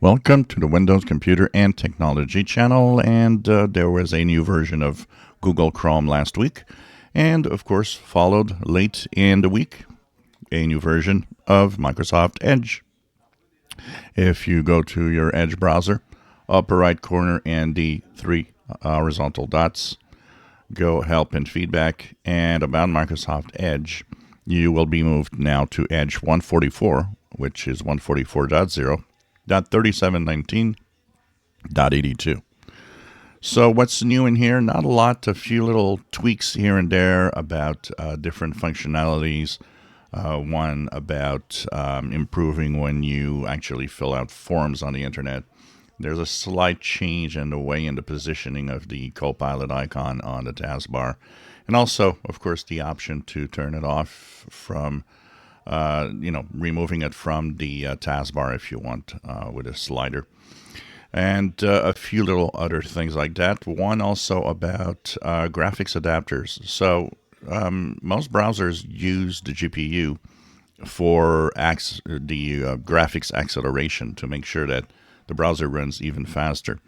Welcome to the Windows Computer and Technology channel, and there was a new version of Google Chrome last week, and of course followed late in the week a new version of Microsoft Edge. If you go to your Edge browser, upper right corner and the three horizontal dots, go Help and Feedback, and About Microsoft Edge, you will be moved now to Edge 144, which is 144.0.3719.82. So what's new in here? Not a lot, a few little tweaks here and there about different functionalities. One about improving when you actually fill out forms on the internet. There's a slight change in the way and the positioning of the Copilot icon on the taskbar. And also, of course, the option to turn it off from, removing it from the taskbar if you want with a slider. And a few little other things like that. One also about graphics adapters. So most browsers use the GPU for the graphics acceleration to make sure that the browser runs even faster.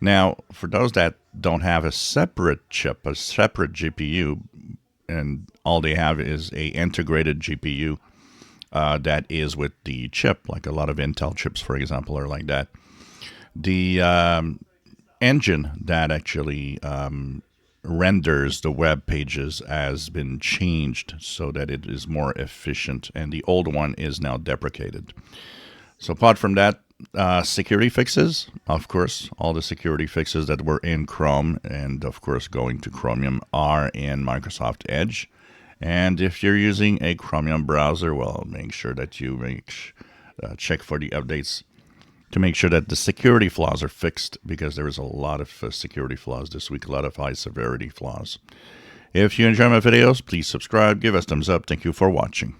Now, for those that don't have a separate chip, a separate GPU, and all they have is a integrated GPU that is with the chip, like a lot of Intel chips, for example, are like that. The engine that actually renders the web pages has been changed so that it is more efficient, and the old one is now deprecated. So apart from that, security fixes, of course, all the security fixes that were in Chrome and, of course, going to Chromium are in Microsoft Edge. And if you're using a Chromium browser, well, make sure that you check for the updates to make sure that the security flaws are fixed, because there is a lot of security flaws this week, a lot of high severity flaws. If you enjoy my videos, please subscribe, give us thumbs up. Thank you for watching.